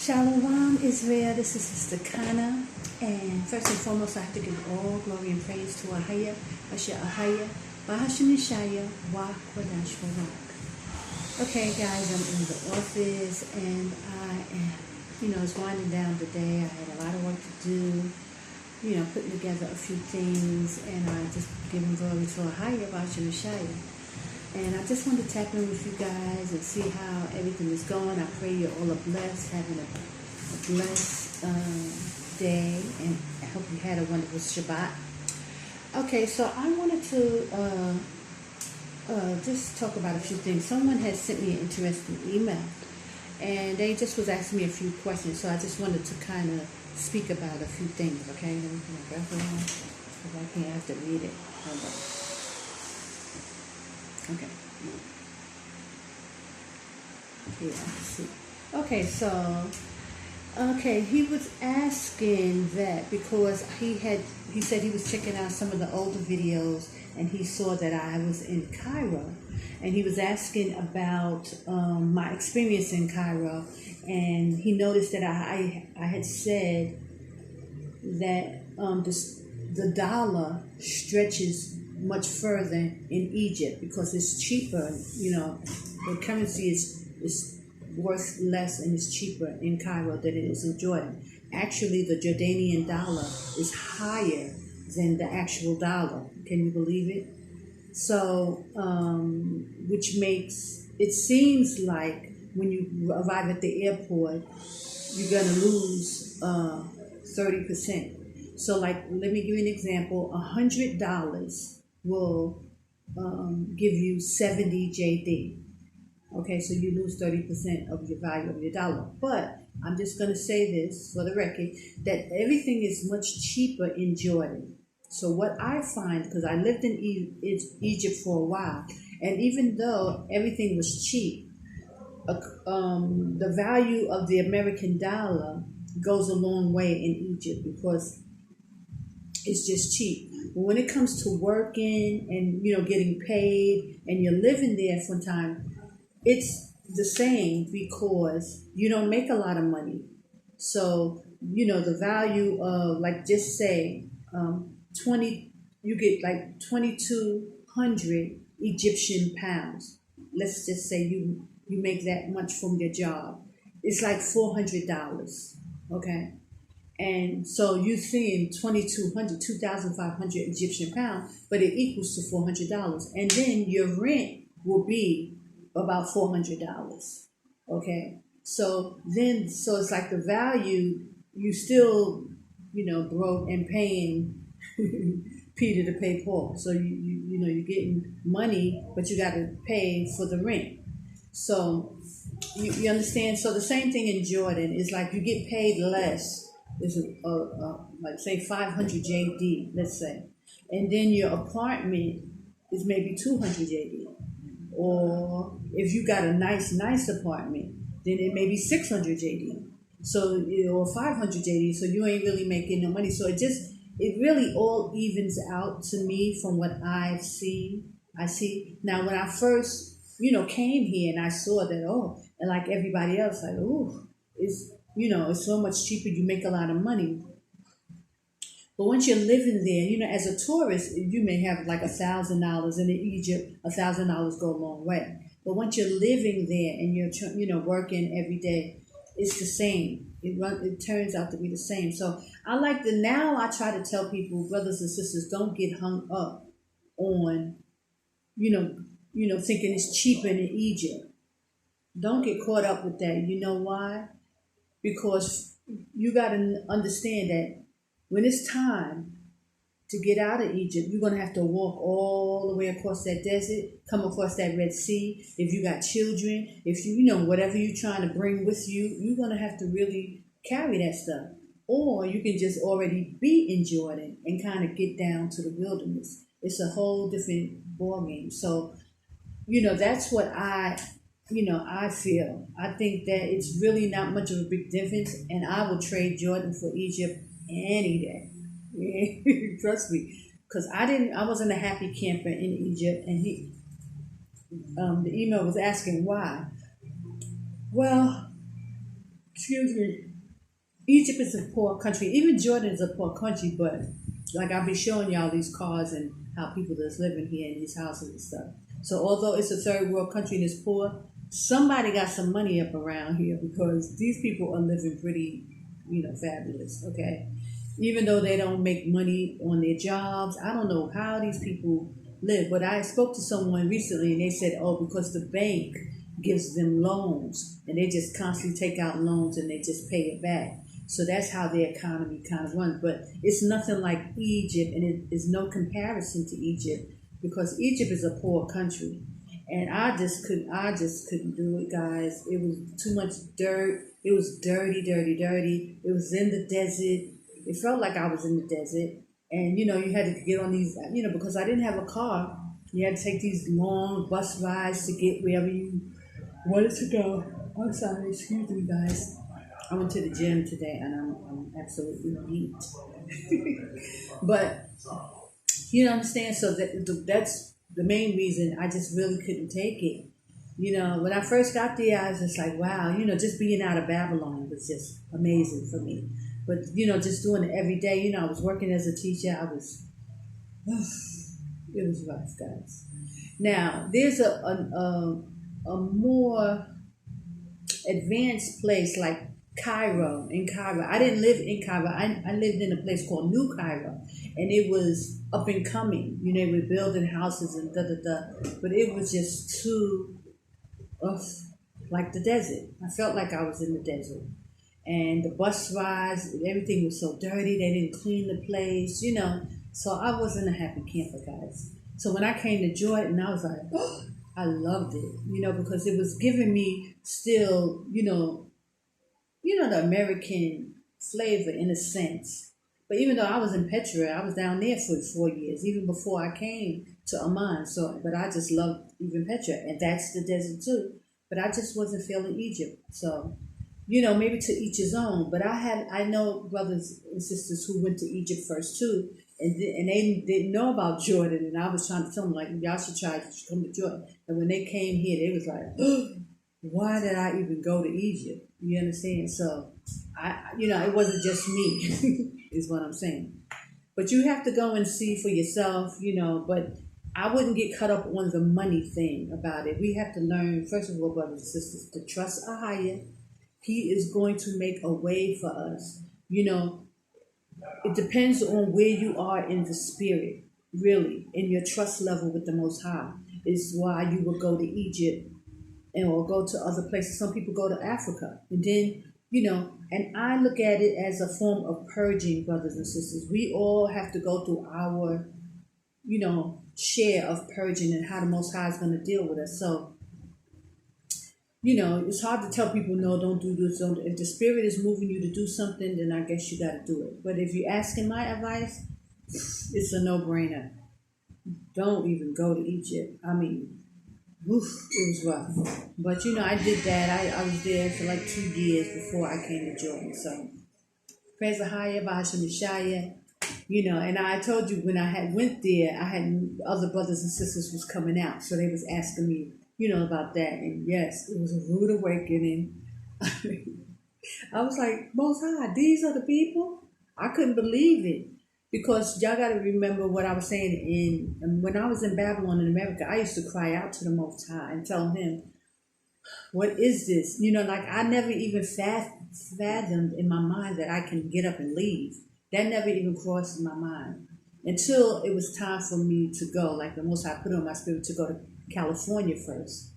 Shalom, Israel. This is Sister Kana. And first and foremost, I have to give all glory and praise to AHAYAH, AHAYAH, Yashaya, Wa Kwadash Barak. Okay, guys, I'm in the office and I am, it's winding down the day. I had a lot of work to do, putting together a few things, and I just giving glory to AHAYAH, Yashaya. And I just want to tap in with you guys and see how everything is going. I pray you're all blessed, having a blessed day, and I hope you had a wonderful Shabbat. Okay, so I wanted to just talk about a few things. Someone has sent me an interesting email, and they just was asking me a few questions, so I just wanted to kind of speak about a few things, okay? Let me put my breath on, because I can't have to read it. Hold on. Okay. Yeah, see. Okay, so he was asking that because he said he was checking out some of the older videos and he saw that I was in Cairo, and he was asking about my experience in Cairo, and he noticed that I had said that the dollar stretches much further in Egypt because it's cheaper. The currency is worth less and it's cheaper in Cairo than it is in Jordan. Actually, the Jordanian dollar is higher than the actual dollar. Can you believe it? So, which makes it seems like when you arrive at the airport, you're gonna lose 30%. So, like, let me give you an example. $100 will give you 70 JD. Okay, so you lose 30% of your value of your dollar. But I'm just going to say this for the record, that everything is much cheaper in Jordan. So what I find, because I lived in Egypt for a while, and even though everything was cheap, the value of the American dollar goes a long way in Egypt because it's just cheap. But when it comes to working and getting paid and you're living there for time, it's the same because you don't make a lot of money. So the value of, like, just say 20, you get like 2,200 Egyptian pounds. Let's just say you make that much from your job. It's like $400. Okay. And so you're seeing 2,500 Egyptian pounds, but it equals to $400. And then your rent will be about $400. Okay. So it's like the value, you still, broke and paying Peter to pay Paul. So you're getting money, but you got to pay for the rent. So you understand? So the same thing in Jordan is like you get paid less. Is like say 500 JD, let's say, and then your apartment is maybe 200 JD, or if you got a nice apartment, then it may be 600 JD, so or 500 JD, so you ain't really making no money. So it really all evens out to me from what I've seen. I see now when I first came here and I saw that, and like everybody else, like, it's so much cheaper, you make a lot of money. But once you're living there, as a tourist, you may have like $1,000, and in Egypt, $1,000 go a long way. But once you're living there and you're working every day, it's the same. It turns out to be the same. So I I try to tell people, brothers and sisters, don't get hung up on, thinking it's cheaper in Egypt. Don't get caught up with that. You know why? Because you got to understand that when it's time to get out of Egypt, you're going to have to walk all the way across that desert, come across that Red Sea. If you got children, if whatever you're trying to bring with you, you're going to have to really carry that stuff. Or you can just already be in Jordan and kind of get down to the wilderness. It's a whole different ballgame. So, that's what I feel. I think that it's really not much of a big difference, and I will trade Jordan for Egypt any day. Yeah, trust me, because I wasn't a happy camper in Egypt, and the email was asking why. Well, excuse me, Egypt is a poor country. Even Jordan is a poor country, but like I'll be showing y'all these cars and how people that's living here in these houses and stuff. So although it's a third world country and it's poor, somebody got some money up around here because these people are living pretty, fabulous. Okay, even though they don't make money on their jobs, I don't know how these people live. But I spoke to someone recently and they said, oh, because the bank gives them loans and they just constantly take out loans and they just pay it back. So that's how their economy kind of runs. But it's nothing like Egypt, and it is no comparison to Egypt because Egypt is a poor country. And I just couldn't do it, guys. It was too much dirt. It was dirty, dirty, dirty. It was in the desert. It felt like I was in the desert. And, you had to get on these, because I didn't have a car. You had to take these long bus rides to get wherever you wanted to go. I'm sorry, excuse me, guys. I went to the gym today and I'm absolutely beat. But, you understand? So that's the main reason I just really couldn't take it. When I first got there, I was just like, wow, just being out of Babylon was just amazing for me. But, just doing it every day, I was working as a teacher. It was rough, guys. Now, there's a more advanced place like Cairo. I didn't live in Cairo. I lived in a place called New Cairo, and it was up and coming. They were building houses and but it was just too like the desert. I felt like I was in the desert, and the bus rides, everything was so dirty. They didn't clean the place, So I wasn't a happy camper, guys. So when I came to Jordan, I was like, oh, I loved it, because it was giving me still, the American flavor in a sense. But even though I was in Petra, I was down there for 4 years, even before I came to Amman. But I just loved even Petra, and that's the desert too. But I just wasn't feeling Egypt. So, maybe to each his own. But I know brothers and sisters who went to Egypt first too, and they didn't know about Jordan. And I was trying to tell them, like, y'all should try to come to Jordan. And when they came here, they was like, oh, why did I even go to Egypt? You understand? So, it wasn't just me, is what I'm saying. But you have to go and see for yourself, but I wouldn't get caught up on the money thing about it. We have to learn, first of all, brothers and sisters, to trust AHAYAH. He is going to make a way for us. It depends on where you are in the spirit, really, in your trust level with the Most High. Is why you will go to Egypt or go to other places. Some people go to Africa. And then, and I look at it as a form of purging, brothers and sisters. We all have to go through our, share of purging and how the Most High is going to deal with us. So, it's hard to tell people, no, don't do this. Don't. If the Spirit is moving you to do something, then I guess you got to do it. But if you're asking my advice, it's a no-brainer. Don't even go to Egypt. I mean, it was rough. But, I did that. I was there for like 2 years before I came to Jordan. So, praise AHAYAH, Yashaya. And I told you when I went there, I had other brothers and sisters was coming out. So they was asking me, about that. And yes, it was a rude awakening. I was like, Most High, these are the people? I couldn't believe it. Because y'all got to remember what I was saying. When I was in Babylon in America, I used to cry out to the Most High and tell him, what is this? I never even fathomed in my mind that I can get up and leave. That never even crossed my mind. Until it was time for me to go, like the Most High put on my spirit to go to California first.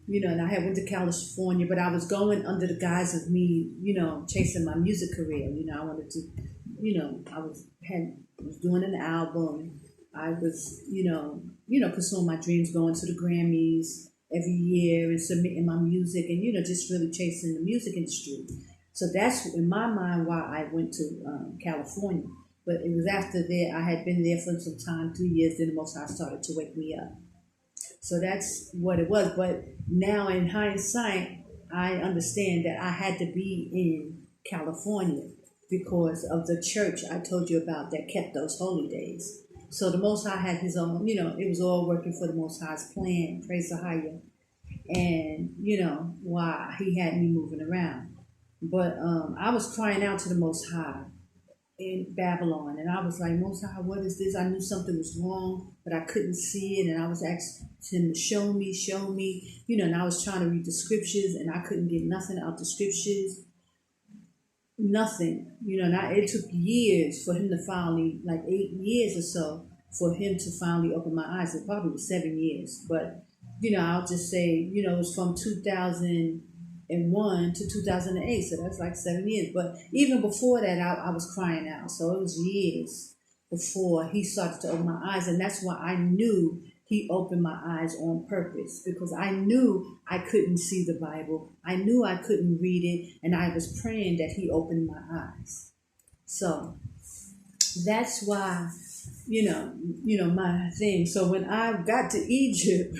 And I had went to California, but I was going under the guise of me, chasing my music career. I wanted to, I was doing an album. I was, pursuing my dreams, going to the Grammys every year and submitting my music and, just really chasing the music industry. So that's in my mind why I went to California. But it was after that, I had been there for some time, 3 years, then the Most High started to wake me up. So that's what it was. But now in hindsight, I understand that I had to be in California because of the church I told you about that kept those holy days. So the Most High had his own, it was all working for the Most High's plan, praise AHAYAH. And, why he had me moving around. But I was crying out to the Most High in Babylon, and I was like, Most High, what is this? I knew something was wrong, but I couldn't see it, and I was asking him to show me, and I was trying to read the scriptures, and I couldn't get nothing out the scriptures, nothing, and it took years for him to finally, like 8 years or so, for him to finally open my eyes. It probably was 7 years, but I'll just say, it was from 2001 to 2008, so that's like 7 years. But even before that, I was crying out, so it was years before he started to open my eyes, and that's why I knew he opened my eyes on purpose, because I knew I couldn't see the Bible. I knew I couldn't read it, and I was praying that he opened my eyes. So that's why, my thing. So when I got to Egypt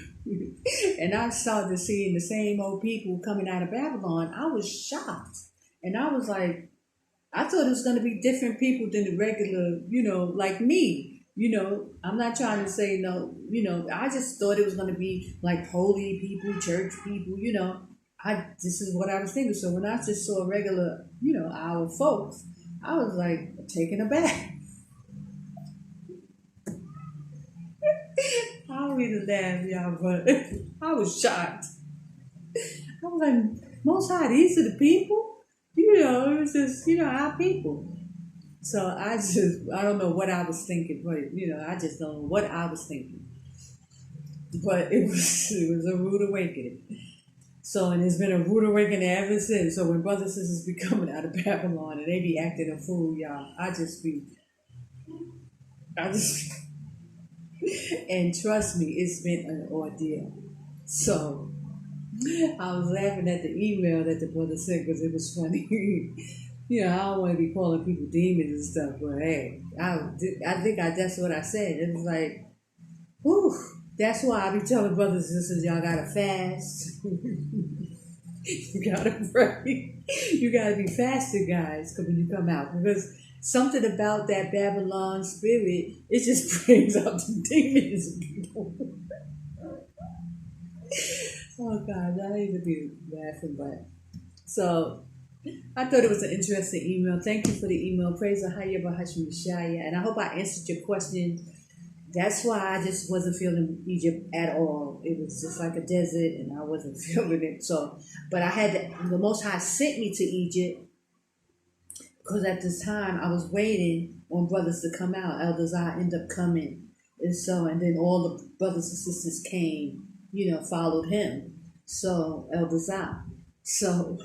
and I started seeing the same old people coming out of Babylon, I was shocked. And I was like, I thought it was going to be different people than the regular, like me. I'm not trying to say no, I just thought it was going to be like holy people, church people, this is what I was thinking. So when I just saw regular, our folks, I was like taken aback. I don't mean to laugh, y'all, but I was shocked. I was like, Most High, these are the people? It was just, our people. So I don't know what I was thinking, but, I just don't know what I was thinking. But it was a rude awakening. So, and it's been a rude awakening ever since. So when brothers and sisters be coming out of Babylon and they be acting a fool, y'all, I just and trust me, it's been an ordeal. So I was laughing at the email that the brother sent because it was funny. I don't want to be calling people demons and stuff, but hey, I think that's what I said. It was like, whew, that's why I be telling brothers and sisters, y'all gotta fast. You gotta pray. You gotta be fasted, guys, when you come out, because something about that Babylon spirit, it just brings out the demons in people. Oh God, I need to be laughing, but so I thought it was an interesting email. Thank you for the email. Praise AHAYAH Yashaya, and I hope I answered your question. That's why I just wasn't feeling Egypt at all. It was just like a desert, and I wasn't feeling it. So, but I had the Most High sent me to Egypt. Because at this time, I was waiting on brothers to come out. Elders, I end up coming. And then all the brothers and sisters came, followed him. So, Elders, So,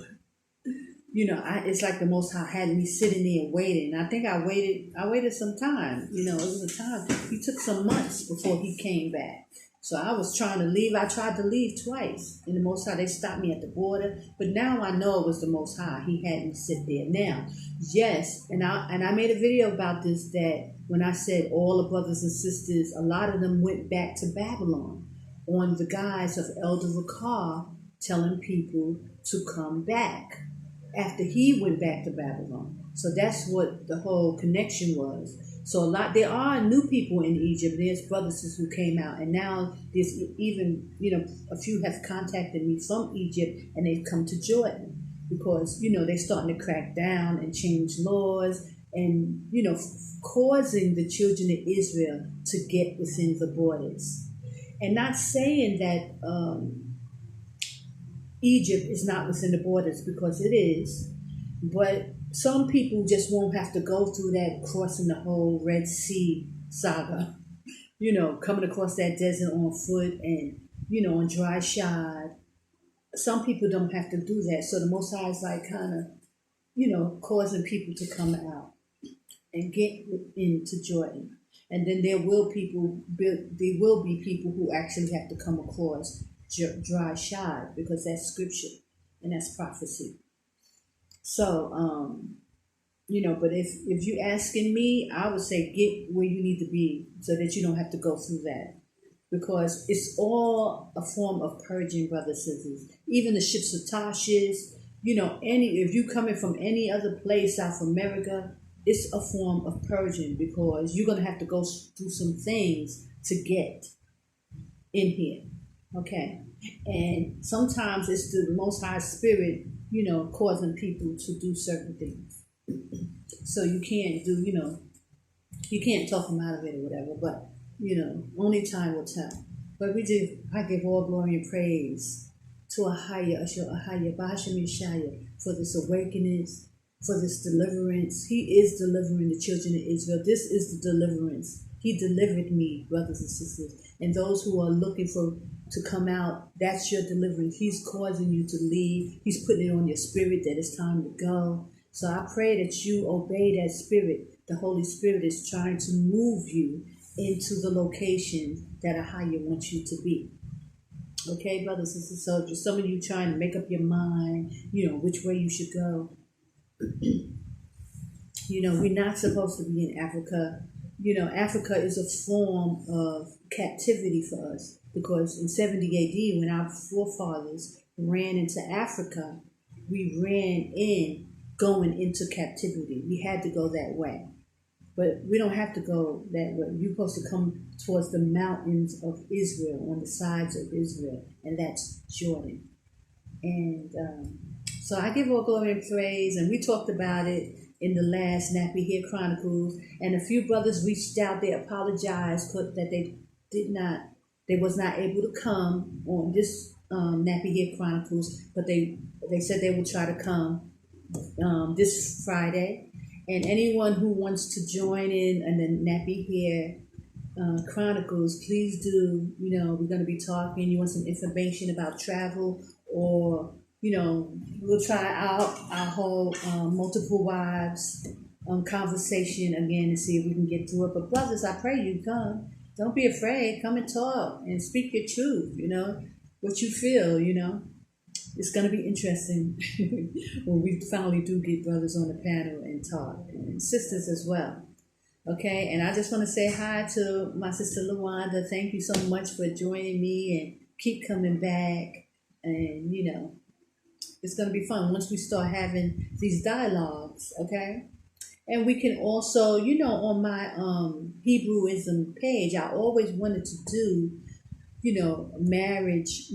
it's like the Most High had me sitting there waiting. I think I waited some time. It was a time. He took some months before he came back. So I was trying to leave. I tried to leave twice. And the Most High, they stopped me at the border. But now I know it was the Most High. He had me sit there. Now, yes, and I made a video about this, that when I said all the brothers and sisters, a lot of them went back to Babylon on the guise of Elder Rakar telling people to come back after he went back to Babylon. So that's what the whole connection was. So there are new people in Egypt. There's brothers who came out, and now there's even, a few have contacted me from Egypt, and they've come to Jordan because, they're starting to crack down and change laws and, causing the children of Israel to get within the borders. And not saying that Egypt is not within the borders, because it is, but some people just won't have to go through that, crossing the whole Red Sea saga, coming across that desert on foot and, on dry shod. Some people don't have to do that. So the Most High is like kind of, causing people to come out and get into Jordan. And then there will be people who actually have to come across dry shod, because that's scripture and that's prophecy. So, but if you asking me, I would say get where you need to be so that you don't have to go through that. Because it's all a form of purging, brothers and sisters. Even the ships of Tarshish, if you coming from any other place, South America, it's a form of purging, because you're going to have to go through some things to get in here. Okay? And sometimes it's the Most High Spirit, causing people to do certain things. So you can't do, you can't talk them out of it or whatever, but, only time will tell. But I give all glory and praise to AHAYAH, Yashaya, for this awakening, for this deliverance. He is delivering the children of Israel. This is the deliverance. He delivered me, brothers and sisters. And those who are looking to come out, that's your deliverance. He's causing you to leave. He's putting it on your spirit that it's time to go. So I pray that you obey that spirit. The Holy Spirit is trying to move you into the location that AHAYAH wants you to be. Okay, brothers and sisters. So just some of you trying to make up your mind, which way you should go. We're not supposed to be in Africa. Africa is a form of captivity for us, because in 70 AD, when our forefathers ran into Africa, we ran in going into captivity. We had to go that way. But we don't have to go that way. You're supposed to come towards the mountains of Israel, on the sides of Israel, and that's Jordan. And so I give all glory and praise, and we talked about it in the last Nappy Hair Chronicles, and a few brothers reached out. They apologized that they was not able to come on this Nappy Hair Chronicles, but they said they would try to come this Friday. And anyone who wants to join in the Nappy Hair Chronicles, please do. We're going to be talking. You want some information about travel, or we'll try out our whole multiple wives conversation again and see if we can get through it. But brothers, I pray you come. Don't be afraid. Come and talk and speak your truth. What you feel. It's going to be interesting when we finally do get brothers on the panel and talk, and sisters as well. Okay, and I just want to say hi to my sister LaWanda. Thank you so much for joining me, and keep coming back. And, it's going to be fun once we start having these dialogues, okay? And we can also, on my Hebrewism page, I always wanted to do marriage,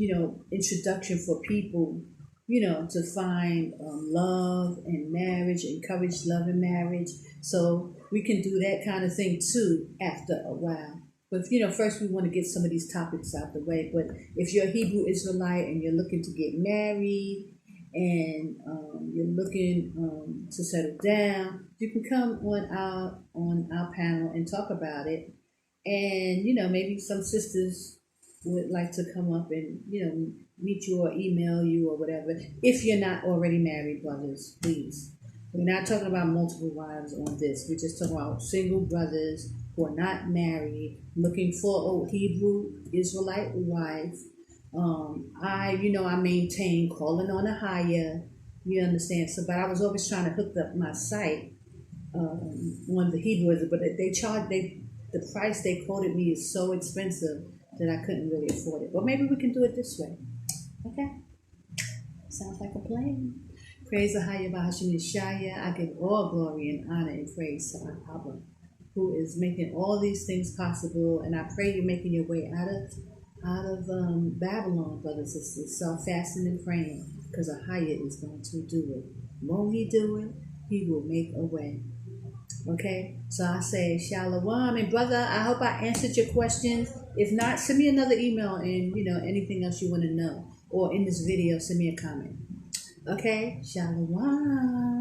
introduction for people, to find love and marriage, encourage love and marriage. So we can do that kind of thing too after a while. But, first we want to get some of these topics out the way. But if you're a Hebrew Israelite and you're looking to get married and you're looking to settle down, you can come on our panel and talk about it. And, maybe some sisters would like to come up and, meet you or email you or whatever. If you're not already married, brothers, please. We're not talking about multiple wives on this. We're just talking about single brothers who are not married, looking for a Hebrew Israelite wife. I maintain calling on AHAYAH. You understand? So, but I was always trying to hook up my site on the Hebrew, but the price they quoted me is so expensive that I couldn't really afford it. But maybe we can do it this way. Okay? Sounds like a plan. Praise AHAYAH Yashaya. I give all glory and honor and praise to our Abba, who is making all these things possible. And I pray you're making your way out of Babylon, brothers and sisters. Start fasting and praying, because AHAYAH is going to do it. Won't he do it? He will make a way. Okay, so I say shalom, and brother, I hope I answered your questions. If not, send me another email, and anything else you want to know, or in this video, send me a comment. Okay, shalom.